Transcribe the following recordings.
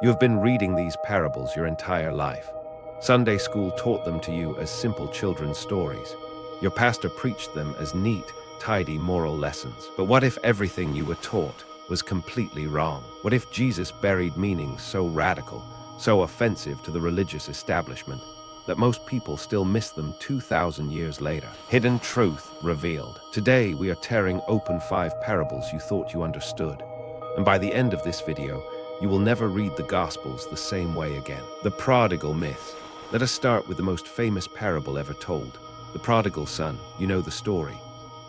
You have been reading these parables your entire life. Sunday school taught them to you as simple children's stories. Your pastor preached them as neat, tidy moral lessons. But what if everything you were taught was completely wrong? What if Jesus buried meanings so radical, so offensive to the religious establishment, that most people still miss them 2,000 years later? Hidden truth revealed. Today we are tearing open 5 parables you thought you understood. And by the end of this video, you will never read the Gospels the same way again. The Prodigal myth. Let us start with the most famous parable ever told. The prodigal son. You know the story.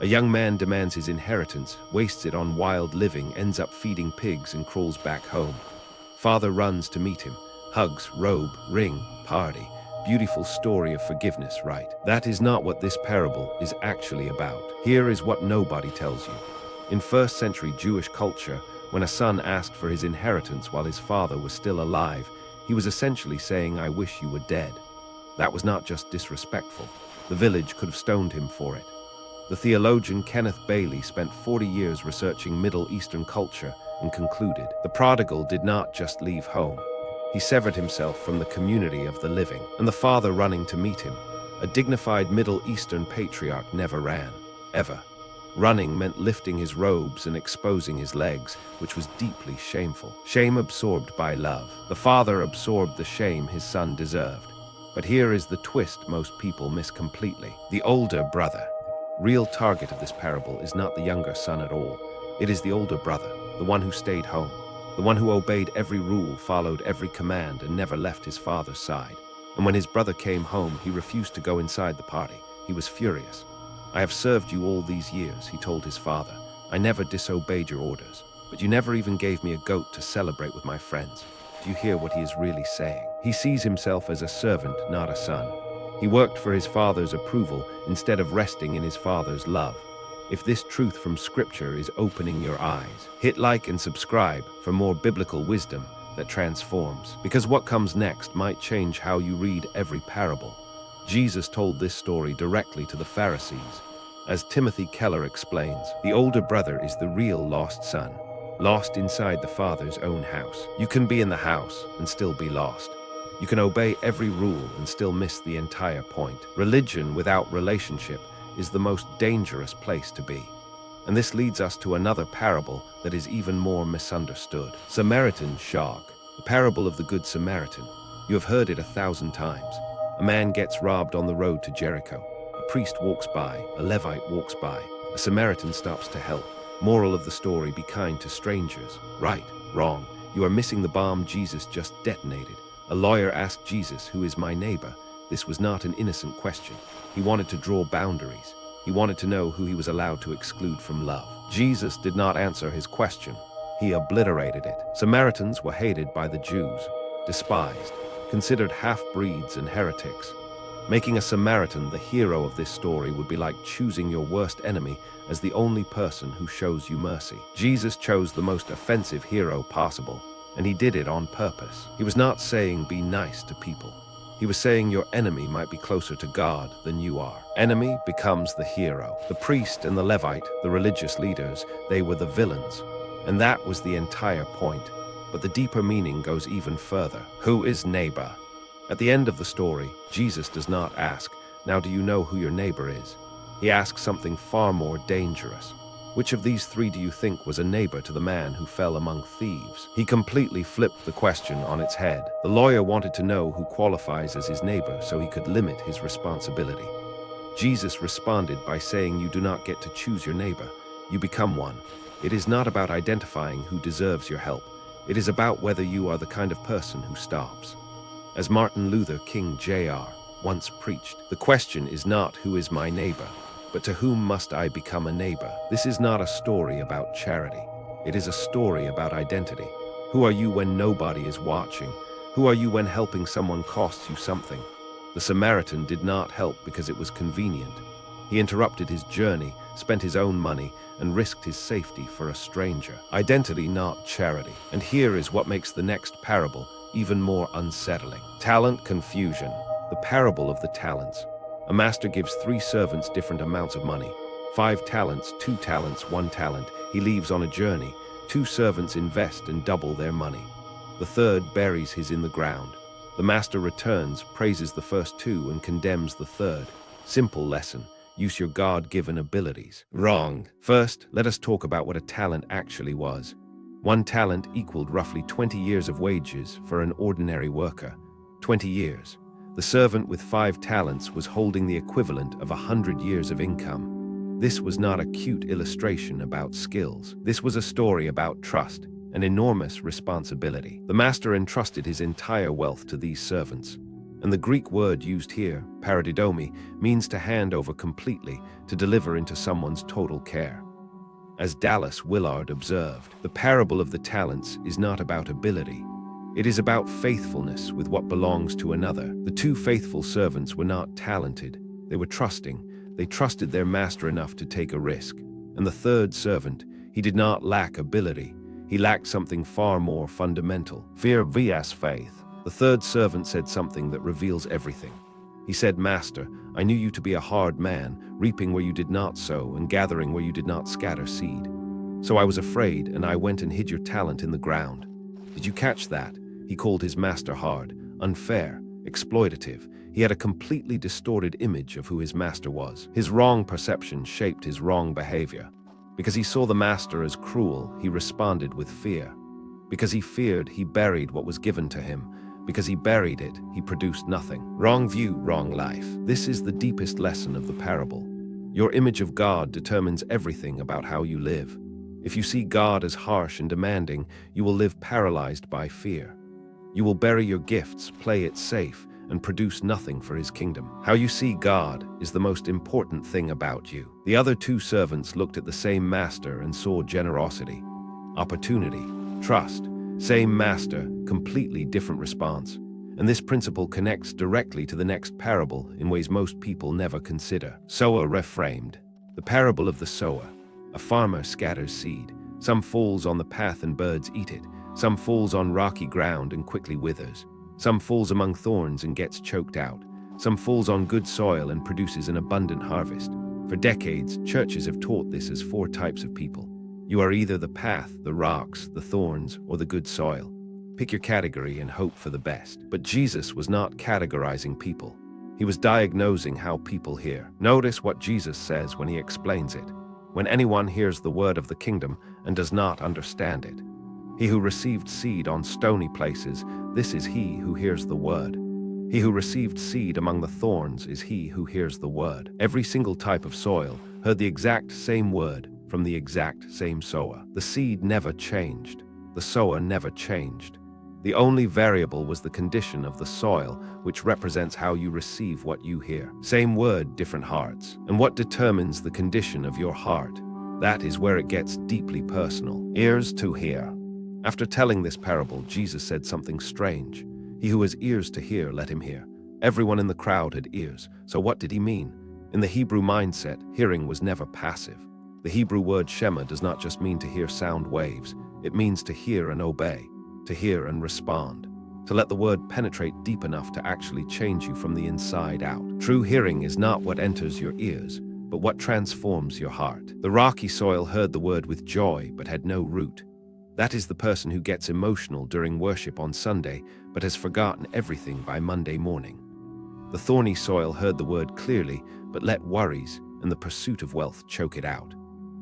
A young man demands his inheritance, wastes it on wild living, ends up feeding pigs and crawls back home. Father runs to meet him. Hugs, robe, ring, party. Beautiful story of forgiveness, right? That is not what this parable is actually about. Here is what nobody tells you. In first century Jewish culture, when a son asked for his inheritance while his father was still alive, he was essentially saying, "I wish you were dead." That was not just disrespectful. The village could have stoned him for it. The theologian Kenneth Bailey spent 40 years researching Middle Eastern culture and concluded, the prodigal did not just leave home. He severed himself from the community of the living, and the father running to meet him. A dignified Middle Eastern patriarch never ran, ever. Running meant lifting his robes and exposing his legs, which was deeply shameful. Shame absorbed by love. The father absorbed the shame his son deserved. But here is the twist most people miss completely. The older brother. Real target of this parable is not the younger son at all. It is the older brother, the one who stayed home, the one who obeyed every rule, followed every command, and never left his father's side. And when his brother came home, he refused to go inside the party. He was furious. "I have served you all these years," he told his father. "I never disobeyed your orders, but you never even gave me a goat to celebrate with my friends." Do you hear what he is really saying? He sees himself as a servant, not a son. He worked for his father's approval instead of resting in his father's love. If this truth from Scripture is opening your eyes, hit like and subscribe for more biblical wisdom that transforms. Because what comes next might change how you read every parable. Jesus told this story directly to the Pharisees. As Timothy Keller explains, the older brother is the real lost son, lost inside the father's own house. You can be in the house and still be lost. You can obey every rule and still miss the entire point. Religion without relationship is the most dangerous place to be. And this leads us to another parable that is even more misunderstood. Samaritan shock. The parable of the Good Samaritan. You have heard it 1,000 times. A man gets robbed on the road to Jericho. A priest walks by, a Levite walks by. A Samaritan stops to help. Moral of the story, be kind to strangers. Right, wrong. You are missing the bomb Jesus just detonated. A lawyer asked Jesus, "Who is my neighbor?" This was not an innocent question. He wanted to draw boundaries. He wanted to know who he was allowed to exclude from love. Jesus did not answer his question. He obliterated it. Samaritans were hated by the Jews, despised, considered half-breeds and heretics. Making a Samaritan the hero of this story would be like choosing your worst enemy as the only person who shows you mercy. Jesus chose the most offensive hero possible, and he did it on purpose. He was not saying be nice to people. He was saying your enemy might be closer to God than you are. Enemy becomes the hero. The priest and the Levite, the religious leaders, they were the villains. And that was the entire point. But the deeper meaning goes even further. Who is neighbor? At the end of the story, Jesus does not ask, "Now do you know who your neighbor is?" He asks something far more dangerous. Which of these 3 do you think was a neighbor to the man who fell among thieves? He completely flipped the question on its head. The lawyer wanted to know who qualifies as his neighbor so he could limit his responsibility. Jesus responded by saying, "You do not get to choose your neighbor. You become one." It is not about identifying who deserves your help. It is about whether you are the kind of person who stops. As Martin Luther King Jr. once preached, the question is not who is my neighbor, but to whom must I become a neighbor? This is not a story about charity. It is a story about identity. Who are you when nobody is watching? Who are you when helping someone costs you something? The Samaritan did not help because it was convenient. He interrupted his journey, spent his own money, and risked his safety for a stranger. Identity, not charity. And here is what makes the next parable even more unsettling. Talent confusion. The parable of the talents. A master gives 3 servants different amounts of money. 5 talents, 2 talents, 1 talent. He leaves on a journey. 2 servants invest and double their money. The third buries his in the ground. The master returns, praises the first two, and condemns the third. Simple lesson. Use your God-given abilities. Wrong. First, let us talk about what a talent actually was. 1 talent equaled roughly 20 years of wages for an ordinary worker. 20 years. The servant with 5 talents was holding the equivalent of 100 years of income. This was not a cute illustration about skills. This was a story about trust, an enormous responsibility. The master entrusted his entire wealth to these servants. And the Greek word used here, paradidomi, means to hand over completely, to deliver into someone's total care. As Dallas Willard observed, the parable of the talents is not about ability. It is about faithfulness with what belongs to another. The 2 faithful servants were not talented. They were trusting. They trusted their master enough to take a risk. And the third servant, he did not lack ability. He lacked something far more fundamental. Fear vs. faith. The third servant said something that reveals everything. He said, "Master, I knew you to be a hard man, reaping where you did not sow and gathering where you did not scatter seed. So I was afraid, and I went and hid your talent in the ground." Did you catch that? He called his master hard, unfair, exploitative. He had a completely distorted image of who his master was. His wrong perception shaped his wrong behavior. Because he saw the master as cruel, he responded with fear. Because he feared, he buried what was given to him. Because he buried it, he produced nothing. Wrong view, wrong life. This is the deepest lesson of the parable. Your image of God determines everything about how you live. If you see God as harsh and demanding, you will live paralyzed by fear. You will bury your gifts, play it safe, and produce nothing for his kingdom. How you see God is the most important thing about you. The other 2 servants looked at the same master and saw generosity, opportunity, trust. Same master, completely different response. And this principle connects directly to the next parable in ways most people never consider. Sower reframed. The parable of the sower. A farmer scatters seed. Some falls on the path and birds eat it. Some falls on rocky ground and quickly withers. Some falls among thorns and gets choked out. Some falls on good soil and produces an abundant harvest. For decades, churches have taught this as 4 types of people. You are either the path, the rocks, the thorns, or the good soil. Pick your category and hope for the best. But Jesus was not categorizing people. He was diagnosing how people hear. Notice what Jesus says when he explains it. When anyone hears the word of the kingdom and does not understand it. He who received seed on stony places, this is he who hears the word. He who received seed among the thorns is he who hears the word. Every single type of soil heard the exact same word from the exact same sower. The seed never changed. The sower never changed. The only variable was the condition of the soil, which represents how you receive what you hear. Same word, different hearts. And what determines the condition of your heart? That is where it gets deeply personal. Ears to hear. After telling this parable, Jesus said something strange. He who has ears to hear, let him hear. Everyone in the crowd had ears. So what did he mean? In the Hebrew mindset, hearing was never passive. The Hebrew word shema does not just mean to hear sound waves. It means to hear and obey, to hear and respond, to let the word penetrate deep enough to actually change you from the inside out. True hearing is not what enters your ears, but what transforms your heart. The rocky soil heard the word with joy, but had no root. That is the person who gets emotional during worship on Sunday, but has forgotten everything by Monday morning. The thorny soil heard the word clearly, but let worries and the pursuit of wealth choke it out.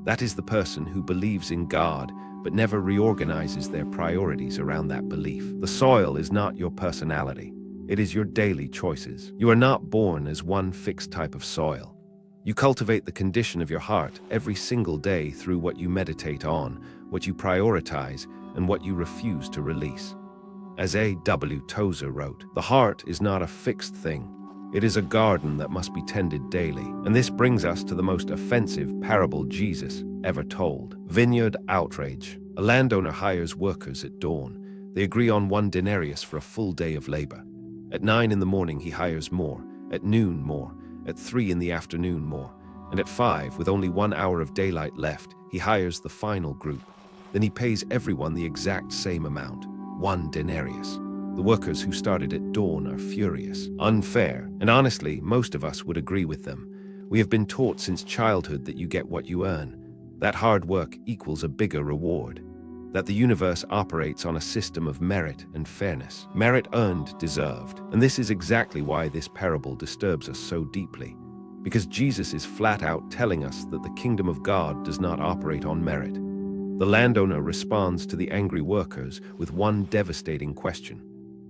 That is the person who believes in God, but never reorganizes their priorities around that belief. The soil is not your personality. It is your daily choices. You are not born as one fixed type of soil. You cultivate the condition of your heart every single day through what you meditate on, what you prioritize, and what you refuse to release. As A.W. Tozer wrote, the heart is not a fixed thing. It is a garden that must be tended daily. And this brings us to the most offensive parable Jesus ever told. Vineyard outrage. A landowner hires workers at dawn. They agree on 1 denarius for a full day of labor. At 9 in the morning he hires more, at noon more, at 3 in the afternoon more, and at 5, with only 1 hour of daylight left, he hires the final group. Then he pays everyone the exact same amount, 1 denarius. The workers who started at dawn are furious, unfair, and honestly, most of us would agree with them. We have been taught since childhood that you get what you earn. That hard work equals a bigger reward. that the universe operates on a system of merit and fairness. Merit earned, deserved. And this is exactly why this parable disturbs us so deeply. Because Jesus is flat out telling us that the kingdom of God does not operate on merit. The landowner responds to the angry workers with one devastating question.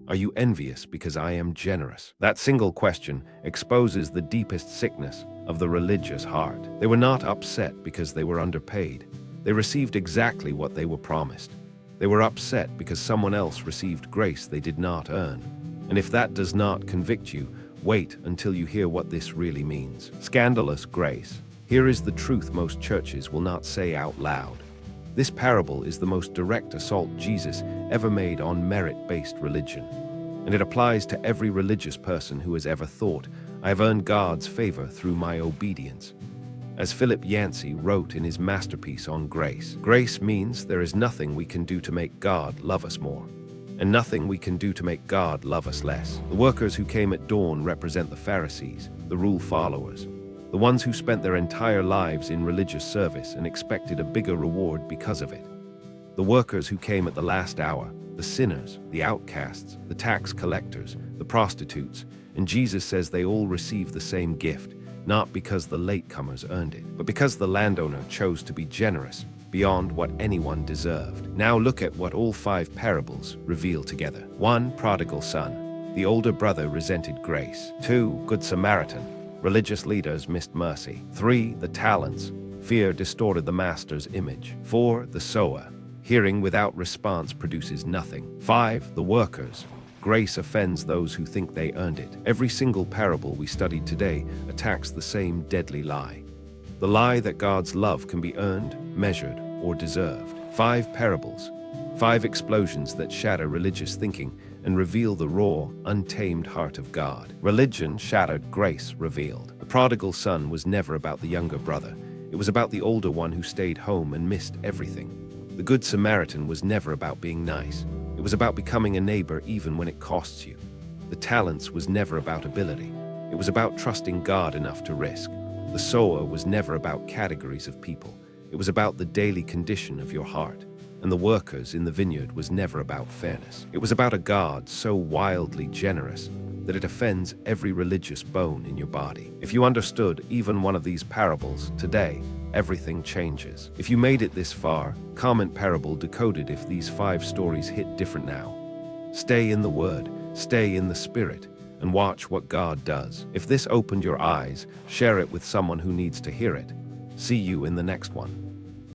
Are you envious because I am generous? That single question exposes the deepest sickness of the religious heart. They were not upset because they were underpaid. They received exactly what they were promised. They were upset because someone else received grace they did not earn. And if that does not convict you, wait until you hear what this really means. Scandalous grace. Here is the truth most churches will not say out loud. This parable is the most direct assault Jesus ever made on merit-based religion. And it applies to every religious person who has ever thought, I have earned God's favor through my obedience. As Philip Yancey wrote in his masterpiece on grace, grace means there is nothing we can do to make God love us more, and nothing we can do to make God love us less. The workers who came at dawn represent the Pharisees, the rule followers, the ones who spent their entire lives in religious service and expected a bigger reward because of it. The workers who came at the last hour, the sinners, the outcasts, the tax collectors, the prostitutes, and Jesus says they all received the same gift, not because the latecomers earned it, but because the landowner chose to be generous beyond what anyone deserved. Now look at what all 5 parables reveal together. 1. Prodigal son. The older brother resented grace. 2. Good Samaritan. Religious leaders missed mercy. 3. The talents. Fear distorted the master's image. 4. The sower. Hearing without response produces nothing. 5. The workers. Grace offends those who think they earned it. Every single parable we studied today attacks the same deadly lie. The lie that God's love can be earned, measured, or deserved. 5 parables. 5 explosions that shatter religious thinking and reveal the raw, untamed heart of God. Religion shattered, grace revealed. The prodigal son was never about the younger brother. It was about the older one who stayed home and missed everything. The Good Samaritan was never about being nice. It was about becoming a neighbor even when it costs you. The talents was never about ability. It was about trusting God enough to risk. The sower was never about categories of people. It was about the daily condition of your heart. And the workers in the vineyard was never about fairness. It was about a God so wildly generous that it offends every religious bone in your body. If you understood even one of these parables today, everything changes. If you made it this far, comment Parable Decoded if these 5 stories hit different now. Stay in the Word, stay in the Spirit, and watch what God does. If this opened your eyes, share it with someone who needs to hear it. See you in the next one.